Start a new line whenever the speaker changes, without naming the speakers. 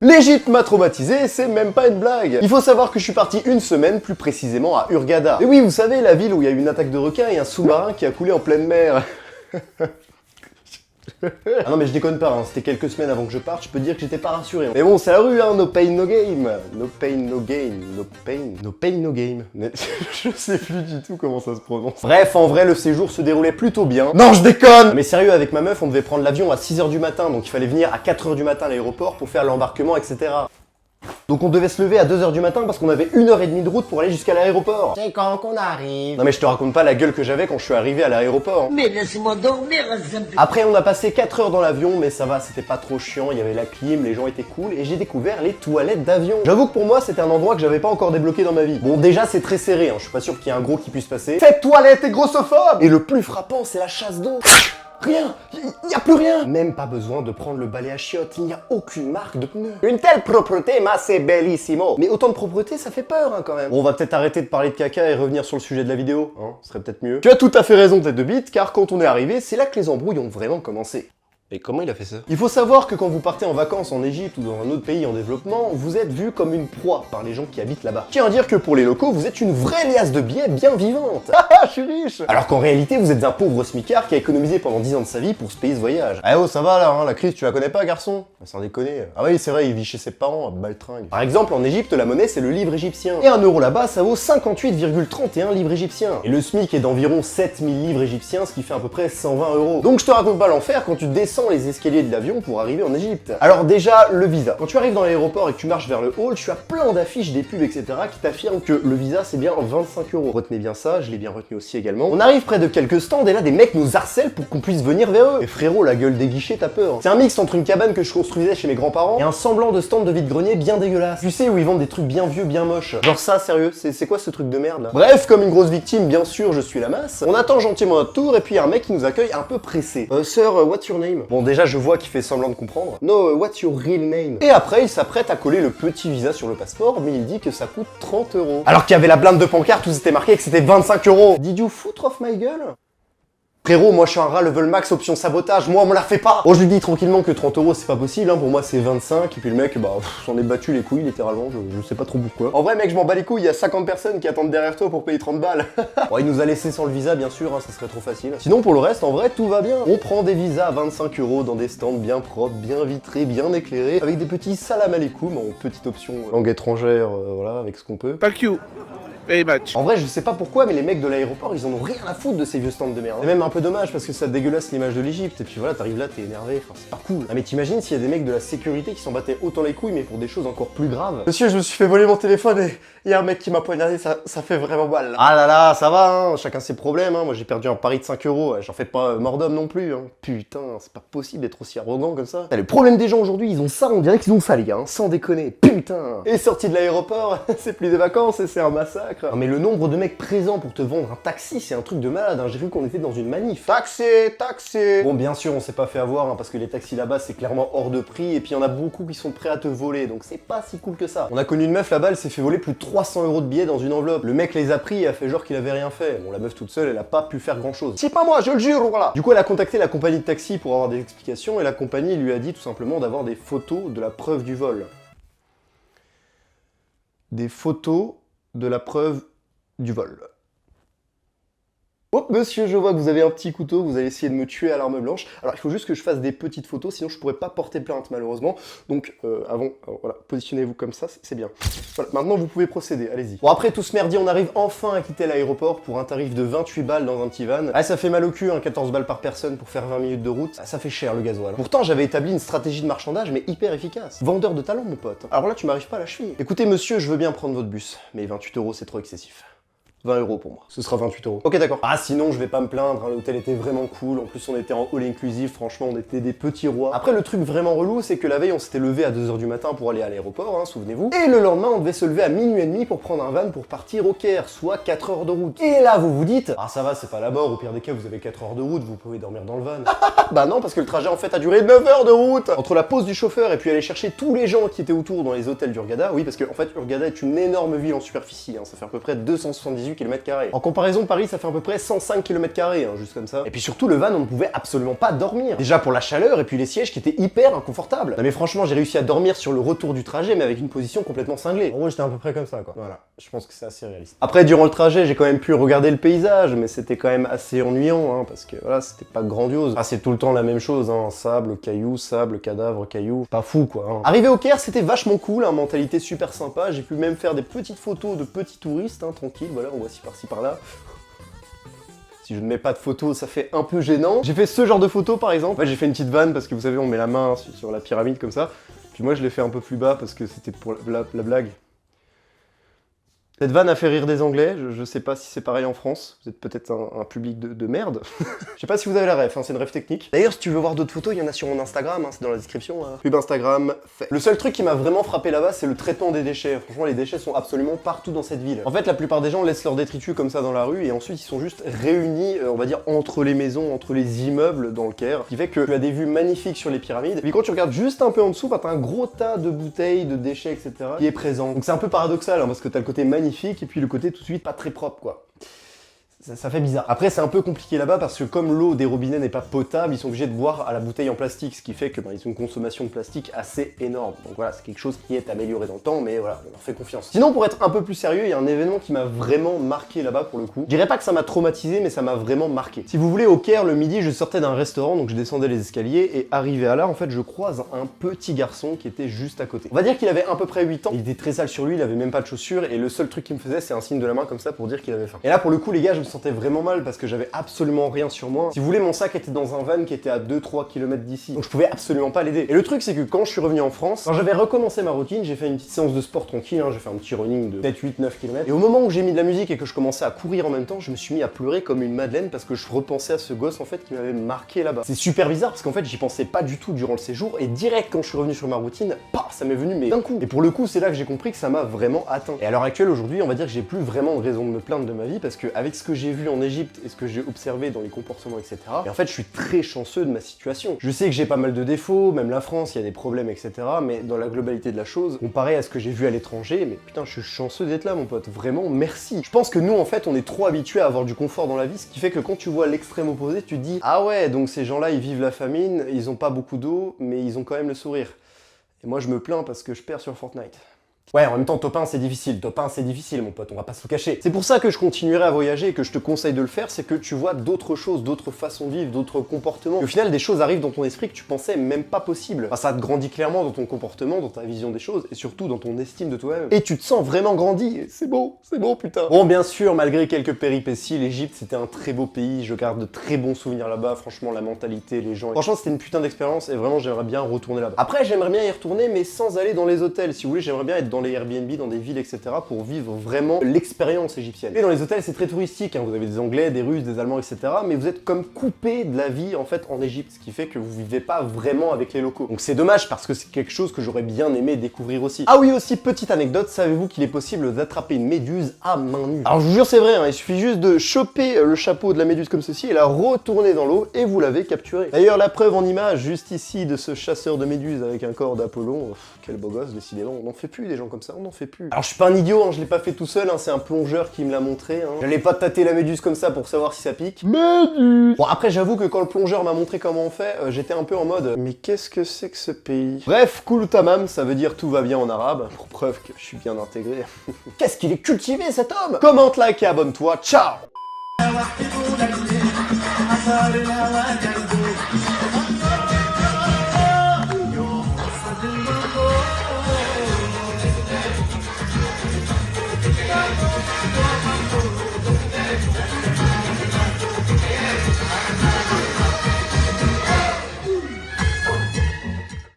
L'Égypte m'a traumatisé, c'est même pas une blague. Il faut savoir que je suis parti une semaine, plus précisément à Hurghada. Et oui, vous savez, la ville où il y a eu une attaque de requins et un sous-marin qui a coulé en pleine mer. Ah non mais je déconne pas, hein. C'était quelques semaines avant que je parte, je peux dire que j'étais pas rassuré. Mais bon, c'est la rue, hein, no pain, no game. No pain, no gain, no pain, no pain, no game. Mais je sais plus du tout comment ça se prononce. Bref, en vrai, le séjour se déroulait plutôt bien. Non, je déconne. Mais sérieux, avec ma meuf, on devait prendre l'avion à 6h du matin, donc il fallait venir à 4h du matin à l'aéroport pour faire l'embarquement, etc. Donc on devait se lever à 2h du matin parce qu'on avait 1h30 de route pour aller jusqu'à l'aéroport.
C'est quand qu'on arrive.
Non mais je te raconte pas la gueule que j'avais quand je suis arrivé à l'aéroport.
Mais laisse-moi dormir,
Après on a passé 4 heures dans l'avion, mais ça va, c'était pas trop chiant, il y avait la clim, les gens étaient cool, et j'ai découvert les toilettes d'avion. J'avoue que pour moi c'était un endroit que j'avais pas encore débloqué dans ma vie. Bon déjà c'est très serré, hein. Je suis pas sûr qu'il y ait un gros qui puisse passer. Cette toilette est grossophobe. Et le plus frappant c'est la chasse d'eau. Rien, y a plus rien. Même pas besoin de prendre le balai à chiottes, il n'y a aucune marque de pneus. Une telle propreté, ma c'est bellissimo. Mais autant de propreté, ça fait peur hein, quand même. Bon, on va peut-être arrêter de parler de caca et revenir sur le sujet de la vidéo, hein, ce serait peut-être mieux. Tu as tout à fait raison tête de bite, car quand on est arrivé, c'est là que les embrouilles ont vraiment commencé. Et comment il a fait ça? Il faut savoir que quand vous partez en vacances en Égypte ou dans un autre pays en développement, vous êtes vu comme une proie par les gens qui habitent là-bas. Je tiens à dire que pour les locaux, vous êtes une vraie liasse de billets bien vivante. Haha, je suis riche. Alors qu'en réalité, vous êtes un pauvre smicard qui a économisé pendant 10 ans de sa vie pour se payer ce voyage. Ah oh, ça va là, hein, la crise, tu la connais pas, garçon? Sans déconner. Ah oui, c'est vrai, il vit chez ses parents à Baltringue. Par exemple, en Égypte, la monnaie, c'est le livre égyptien. Et 1 euro là-bas, ça vaut 58,31 livres égyptiens. Et le SMIC est d'environ 7000 livres égyptiens, ce qui fait à peu près 120 euros. Donc je te raconte pas l'enfer quand tu descends les escaliers de l'avion pour arriver en Égypte. Alors déjà, le visa. Quand tu arrives dans l'aéroport et que tu marches vers le hall, tu as plein d'affiches, des pubs, etc. qui t'affirment que le visa c'est bien 25 euros. Retenez bien ça, je l'ai bien retenu aussi également. On arrive près de quelques stands et là des mecs nous harcèlent pour qu'on puisse venir vers eux. Et frérot, la gueule des guichets, t'as peur. C'est un mix entre une cabane que je construisais chez mes grands-parents et un semblant de stand de vide-grenier bien dégueulasse. Tu sais où ils vendent des trucs bien vieux, bien moches. Genre ça, sérieux, c'est quoi ce truc de merde là? Bref, comme une grosse victime, bien sûr, je suis la masse. On attend gentiment notre tour et puis un mec qui nous accueille un peu pressé. Sir, what's your name? Bon déjà je vois qu'il fait semblant de comprendre. No, what's your real name? Et après, il s'apprête à coller le petit visa sur le passeport, mais il dit que ça coûte 30 euros. Alors qu'il y avait la blinde de pancarte où c'était marqué que c'était 25 euros. Did you foutre off my gueule? Frérot, moi je suis un rat level max option sabotage, moi on me la fait pas. Bon, je lui dis tranquillement que 30 euros c'est pas possible, hein. Pour moi c'est 25, et puis le mec, bah j'en ai battu les couilles littéralement, je sais pas trop pourquoi. En vrai mec, je m'en bats les couilles, il y a 50 personnes qui attendent derrière toi pour payer 30 balles. Bon, il nous a laissé sans le visa bien sûr, hein, ça serait trop facile. Sinon pour le reste, en vrai tout va bien. On prend des visas à 25 euros dans des stands bien propres, bien vitrés, bien éclairés, avec des petits salam alaikum en petite option langue étrangère, voilà, avec ce qu'on peut.
Thank you very much.
En vrai, je sais pas pourquoi, mais les mecs de l'aéroport, ils en ont rien à foutre de ces vieux stands de merde. C'est même un peu dommage parce que ça dégueulasse l'image de l'Égypte. Et puis voilà, t'arrives là, t'es énervé, enfin c'est pas cool. Ah mais t'imagines s'il y a des mecs de la sécurité qui s'en battaient autant les couilles, mais pour des choses encore plus graves. Monsieur, je me suis fait voler mon téléphone et il y a un mec qui m'a poignardé, ça fait vraiment mal. Là. Ah là là, ça va, hein, chacun ses problèmes. Hein. Moi j'ai perdu un pari de 5 euros, j'en fais pas mort d'homme non plus. Hein. Putain, c'est pas possible d'être aussi arrogant comme ça. Le problème des gens aujourd'hui, ils ont ça, on dirait qu'ils ont ça les gars, hein, sans déconner. Putain. Et sorti de l'aéroport, c'est plus des vacances et c'est un massacre. Non mais le nombre de mecs présents pour te vendre un taxi, c'est un truc de malade, hein. J'ai cru qu'on était dans une manif. Taxi, taxi. Bon, bien sûr, on s'est pas fait avoir, hein, parce que les taxis là-bas, c'est clairement hors de prix, et puis il y en a beaucoup qui sont prêts à te voler, donc c'est pas si cool que ça. On a connu une meuf là-bas, elle s'est fait voler plus de 300 euros de billets dans une enveloppe. Le mec les a pris et a fait genre qu'il avait rien fait. Bon, la meuf toute seule, elle a pas pu faire grand-chose. C'est pas moi, je le jure, voilà. Du coup, elle a contacté la compagnie de taxi pour avoir des explications, et la compagnie lui a dit tout simplement d'avoir des photos de la preuve du vol. Des photos de la preuve du vol. Oh monsieur, je vois que vous avez un petit couteau, vous allez essayer de me tuer à l'arme blanche. Alors il faut juste que je fasse des petites photos, sinon je pourrais pas porter plainte malheureusement. Donc voilà, positionnez-vous comme ça, c'est bien. Voilà, maintenant vous pouvez procéder, allez-y. Bon après tout ce merdier, on arrive enfin à quitter l'aéroport pour un tarif de 28 balles dans un petit van. Ah ça fait mal au cul, hein, 14 balles par personne pour faire 20 minutes de route. Ah, ça fait cher le gasoil. Pourtant j'avais établi une stratégie de marchandage mais hyper efficace. Vendeur de talent mon pote. Alors là tu m'arrives pas à la cheville. Écoutez monsieur, je veux bien prendre votre bus, mais 28 euros c'est trop excessif. 20 euros pour moi. Ce sera 28 euros. Ok, d'accord. Ah, sinon, je vais pas me plaindre, hein, l'hôtel était vraiment cool. En plus, on était en all inclusive, franchement, on était des petits rois. Après, le truc vraiment relou, c'est que la veille, on s'était levé à 2h du matin pour aller à l'aéroport, hein, souvenez-vous. Et le lendemain, on devait se lever à minuit et demi pour prendre un van pour partir au Caire, soit 4 heures de route. Et là, vous vous dites, ah, ça va, c'est pas là-bas, au pire des cas, vous avez 4 heures de route, vous pouvez dormir dans le van. Bah non, parce que le trajet, en fait, a duré 9 heures de route. Entre la pause du chauffeur et puis aller chercher tous les gens qui étaient autour dans les hôtels d'Hurghada, oui, parce que, en fait, Hurghada est une énorme ville en superficie, hein, ça fait à peu près 278 118 km². En comparaison, Paris, ça fait à peu près 105 km², hein, juste comme ça. Et puis surtout, le van, on ne pouvait absolument pas dormir. Déjà pour la chaleur, et puis les sièges qui étaient hyper inconfortables. Non mais franchement, j'ai réussi à dormir sur le retour du trajet, mais avec une position complètement cinglée. En gros, j'étais à peu près comme ça, quoi. Voilà, je pense que c'est assez réaliste. Après, durant le trajet, j'ai quand même pu regarder le paysage, mais c'était quand même assez ennuyant, hein, parce que voilà, c'était pas grandiose. Ah, c'est tout le temps la même chose, hein, sable, cailloux, sable, cadavre, cailloux. Pas fou, quoi. Hein. Arrivé au Caire, c'était vachement cool, hein, mentalité super sympa. J'ai pu même faire des petites photos de petits touristes, hein, tranquille, voilà, on voit ci par-ci par-là. Si je ne mets pas de photos, ça fait un peu gênant. J'ai fait ce genre de photos, par exemple. J'ai fait une petite vanne, parce que vous savez, on met la main sur la pyramide, comme ça. Puis moi, je l'ai fait un peu plus bas, parce que c'était pour la blague. Cette vanne a fait rire des Anglais, je sais pas si c'est pareil en France, vous êtes peut-être un public de merde. Je sais pas si vous avez la ref, hein, c'est une ref technique. D'ailleurs, si tu veux voir d'autres photos, il y en a sur mon Instagram, hein, c'est dans la description. Hein. Pub Instagram, fait. Le seul truc qui m'a vraiment frappé là-bas, c'est le traitement des déchets. Franchement, les déchets sont absolument partout dans cette ville. En fait, la plupart des gens laissent leurs détritus comme ça dans la rue, et ensuite ils sont juste réunis, on va dire, entre les maisons, entre les immeubles dans le Caire, ce qui fait que tu as des vues magnifiques sur les pyramides. Et puis quand tu regardes juste un peu en dessous, bah, t'as un gros tas de bouteilles, de déchets, etc. qui est présent. Donc c'est un peu paradoxal, hein, parce que t'as le côté magnifique, et puis le côté tout de suite pas très propre, quoi. Ça fait bizarre. Après, c'est un peu compliqué là-bas parce que comme l'eau des robinets n'est pas potable, ils sont obligés de boire à la bouteille en plastique, ce qui fait que ils ont une consommation de plastique assez énorme. Donc voilà, c'est quelque chose qui est amélioré dans le temps, mais voilà, on leur fait confiance. Sinon, pour être un peu plus sérieux, il y a un événement qui m'a vraiment marqué là-bas pour le coup. Je dirais pas que ça m'a traumatisé, mais ça m'a vraiment marqué. Si vous voulez, au Caire, le midi, je sortais d'un restaurant, donc je descendais les escaliers, et arrivé à là, en fait, je croise un petit garçon qui était juste à côté. On va dire qu'il avait à peu près 8 ans, il était très sale sur lui, il avait même pas de chaussures, et le seul truc qu'il me faisait, c'est un signe de la main comme ça pour dire qu'il avait faim. Et là, pour le coup, les gars, je me sentais vraiment mal parce que j'avais absolument rien sur moi. Si vous voulez, mon sac était dans un van qui était à 2-3 km d'ici. Donc je pouvais absolument pas l'aider. Et le truc, c'est que quand je suis revenu en France, quand j'avais recommencé ma routine, j'ai fait une petite séance de sport tranquille, hein, j'ai fait un petit running de 7-8-9 km. Et au moment où j'ai mis de la musique et que je commençais à courir en même temps, je me suis mis à pleurer comme une madeleine parce que je repensais à ce gosse en fait qui m'avait marqué là-bas. C'est super bizarre parce qu'en fait, j'y pensais pas du tout durant le séjour et direct quand je suis revenu sur ma routine, paf, ça m'est venu mais d'un coup. Et pour le coup, c'est là que j'ai compris que ça m'a vraiment atteint. Et à l'heure actuelle, aujourd'hui, on va dire que j'ai plus vraiment de raison de me plaindre de ma vie parce que avec ce que j'ai vu en Égypte et ce que j'ai observé dans les comportements, etc. Et en fait, je suis très chanceux de ma situation. Je sais que j'ai pas mal de défauts, même la France, il y a des problèmes, etc. Mais dans la globalité de la chose, comparé à ce que j'ai vu à l'étranger, mais putain, je suis chanceux d'être là, mon pote. Vraiment, merci. Je pense que nous, en fait, on est trop habitués à avoir du confort dans la vie, ce qui fait que quand tu vois l'extrême opposé, tu te dis, ah ouais, donc ces gens-là, ils vivent la famine, ils ont pas beaucoup d'eau, mais ils ont quand même le sourire. Et moi, je me plains parce que je perds sur Fortnite. Ouais, en même temps, top 1 c'est difficile, mon pote, on va pas se le cacher. C'est pour ça que je continuerai à voyager et que je te conseille de le faire, c'est que tu vois d'autres choses, d'autres façons de vivre, d'autres comportements. Et au final, des choses arrivent dans ton esprit que tu pensais même pas possible. Enfin, ça te grandit clairement dans ton comportement, dans ta vision des choses et surtout dans ton estime de toi-même. Et tu te sens vraiment grandi, c'est beau, putain. Bon, bien sûr, malgré quelques péripéties, l'Égypte c'était un très beau pays, je garde de très bons souvenirs là-bas, franchement, la mentalité, les gens. Franchement, c'était une putain d'expérience et vraiment, j'aimerais bien retourner là-bas. Après, j'aimerais bien y retourner, mais sans aller dans les hôtels. Si vous voulez, j'aimerais bien être dans les Airbnb, dans des villes, etc. pour vivre vraiment l'expérience égyptienne. Et dans les hôtels, c'est très touristique, hein. Vous avez des Anglais, des Russes, des Allemands, etc. Mais vous êtes comme coupé de la vie, en fait, en Égypte, ce qui fait que vous vivez pas vraiment avec les locaux. Donc c'est dommage, parce que c'est quelque chose que j'aurais bien aimé découvrir aussi. Ah oui, aussi, petite anecdote, savez-vous qu'il est possible d'attraper une méduse à main nue? Alors je vous jure, c'est vrai, hein, il suffit juste de choper le chapeau de la méduse comme ceci et la retourner dans l'eau, et vous l'avez capturée. D'ailleurs, la preuve en image, juste ici, de ce chasseur de méduses avec un corps d'Apollon. Quel beau gosse, décidément, on n'en fait plus des gens comme ça, on n'en fait plus. Alors je suis pas un idiot, hein, je l'ai pas fait tout seul, hein, c'est un plongeur qui me l'a montré. Hein. J'allais pas tâter la méduse comme ça pour savoir si ça pique. Méduse. Bon après j'avoue que quand le plongeur m'a montré comment on fait, j'étais un peu en mode mais qu'est-ce que c'est que ce pays? Bref, Kulu Tamam, ça veut dire tout va bien en arabe, pour preuve que je suis bien intégré. Qu'est-ce qu'il est cultivé cet homme? Commente, like et abonne-toi, ciao.